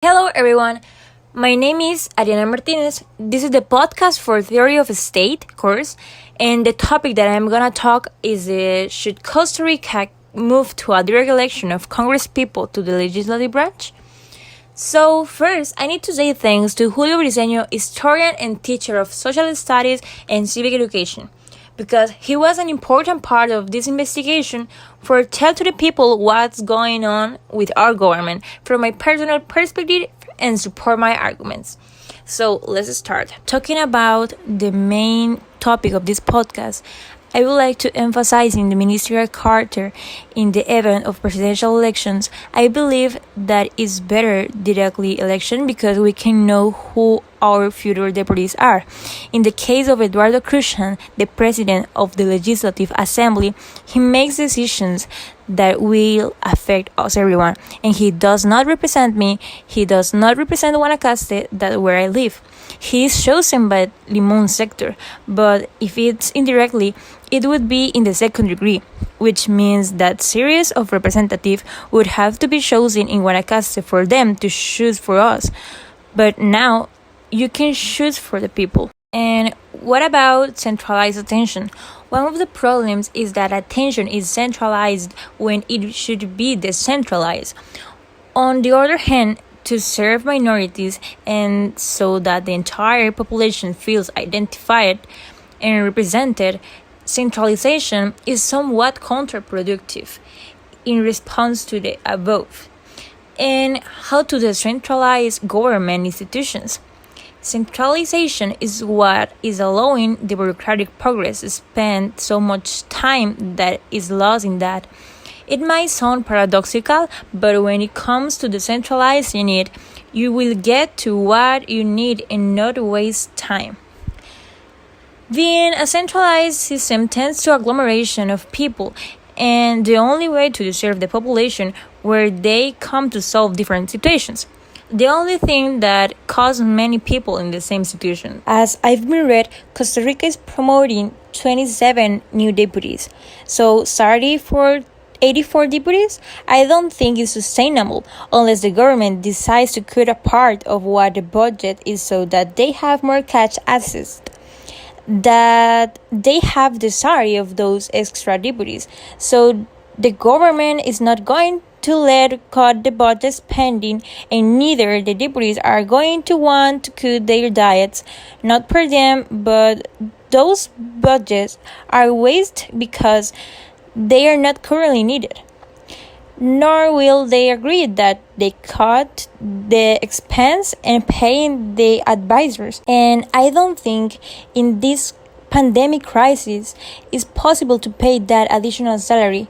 Hello, everyone. My name is Arianna Martínez. This is the podcast for Theory of State course, and the topic that I'm gonna talk is should Costa Rica move to a direct election of congresspeople to the legislative branch? So first, I need to say thanks to Julio Briceño, historian and teacher of social studies and civic education, because he was an important part of this investigation for tell to the people what's going on with our government from my personal perspective and support my arguments. So let's start. Talking about the main topic of this podcast, I would like to emphasize in the ministerial charter in the event of presidential elections. I believe that it's better directly election because we can know who our future deputies are. In the case of Eduardo Cruzan, the president of the Legislative Assembly, he makes decisions that will affect us everyone, and he does not represent me. He does not represent Guanacaste, that where I live. He is chosen by Limon sector, but if it's indirectly, it would be in the second degree, which means that series of representatives would have to be chosen in Guanacaste for them to choose for us. But now you can choose for the people. And what about centralized attention? One of the problems is that attention is centralized when it should be decentralized. On the other hand, to serve minorities and so that the entire population feels identified and represented, centralization is somewhat counterproductive in response to the above. And how to decentralize government institutions? Centralization is what is allowing the bureaucratic progress to spend so much time that is lost in that. It might sound paradoxical, but when it comes to decentralizing it, you will get to what you need and not waste time. Being a centralized system tends to agglomeration of people, and the only way to serve the population where they come to solve different situations. The only thing that causes many people in the same situation. As I've been read, Costa Rica is promoting 27 new deputies. So sorry for 84 deputies? I don't think it's sustainable unless the government decides to cut a part of what the budget is so that they have more cash access. That they have the salary of those extra deputies. So the government is not going to let cut the budget spending, and neither the deputies are going to want to cut their diets, not per them, but those budgets are wasted because they are not currently needed. Nor will they agree that they cut the expense and paying the advisors. And I don't think in this pandemic crisis it's possible to pay that additional salary.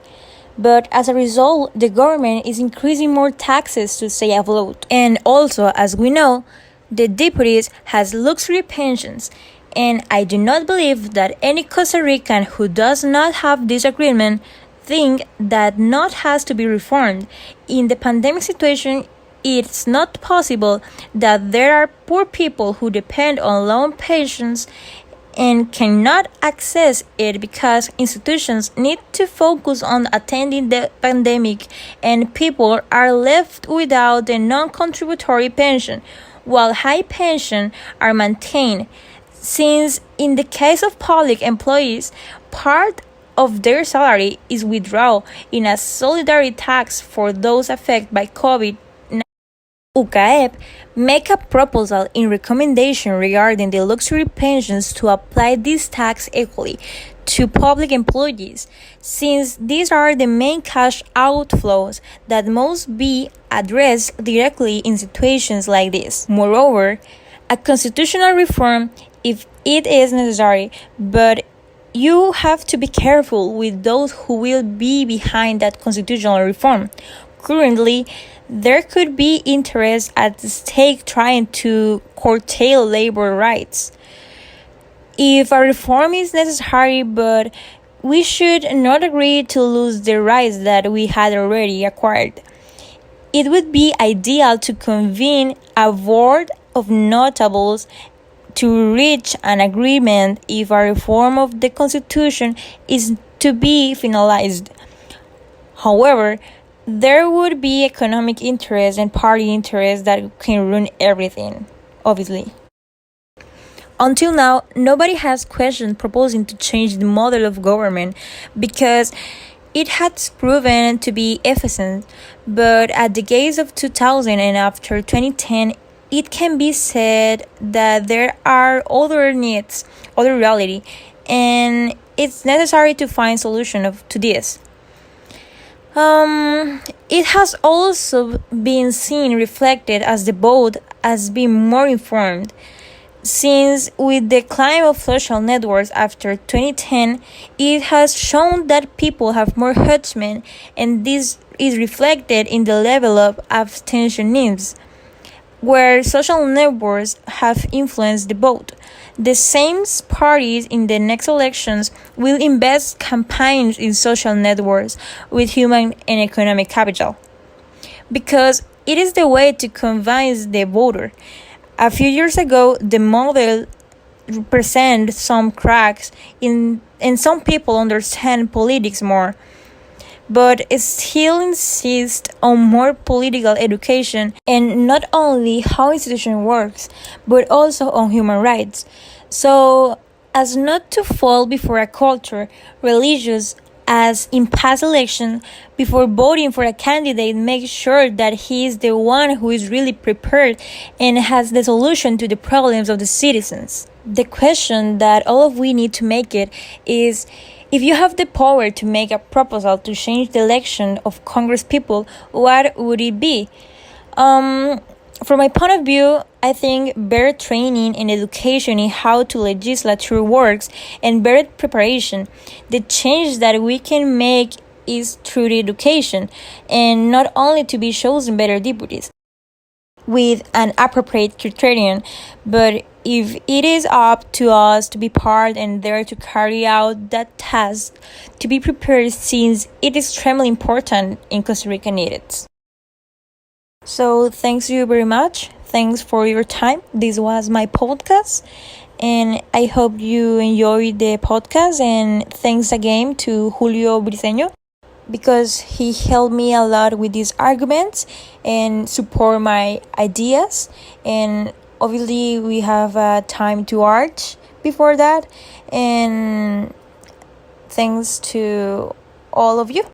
But as a result, the government is increasing more taxes to stay afloat. And also, as we know, the deputies has luxury pensions. And I do not believe that any Costa Rican who does not have this agreement think that not has to be reformed. In the pandemic situation, it's not possible that there are poor people who depend on loan pensions and cannot access it because institutions need to focus on attending the pandemic and people are left without a non-contributory pension, while high pensions are maintained. Since in the case of public employees, part of their salary is withdrawn in a solidarity tax for those affected by COVID. UCAEP make a proposal in recommendation regarding the luxury pensions to apply this tax equally to public employees, since these are the main cash outflows that must be addressed directly in situations like this. Moreover, a constitutional reform, if it is necessary, but you have to be careful with those who will be behind that constitutional reform. Currently, there could be interest at stake trying to curtail labor rights. If a reform is necessary, but we should not agree to lose the rights that we had already acquired. It would be ideal to convene a board of notables to reach an agreement if a reform of the Constitution is to be finalized. However, there would be economic interest and party interest that can ruin everything, obviously. Until now, nobody has questioned proposing to change the model of government because it has proven to be efficient, but at the gaze of 2000 and after 2010, it can be said that there are other needs, other reality, and it's necessary to find solution to this. It has also been seen reflected as the vote as being more informed. Since with the climb of social networks after 2010, it has shown that people have more judgment, and this is reflected in the level of abstentionism, where social networks have influenced the vote. The same parties in the next elections will invest campaigns in social networks with human and economic capital, because it is the way to convince the voter. A few years ago, the model presented some cracks and some people understand politics more, but it still insists on more political education and not only how institution works, but also on human rights. So as not to fall before a culture, religious as in past elections, before voting for a candidate, make sure that he is the one who is really prepared and has the solution to the problems of the citizens. The question that all of we need to make it is, if you have the power to make a proposal to change the election of Congress people, what would it be? From my point of view, I think better training and education in how to legislature works and better preparation. The change that we can make is through the education, and not only to be chosen better deputies with an appropriate criterion, but if it is up to us to be part and there to carry out that task, to be prepared, since it is extremely important in Costa Rica needed. So thanks you very much. Thanks for your time. This was my podcast, and I hope you enjoyed the podcast. And thanks again to Julio Briceño, because he helped me a lot with these arguments and support my ideas. And obviously we have time to art before that. And thanks to all of you.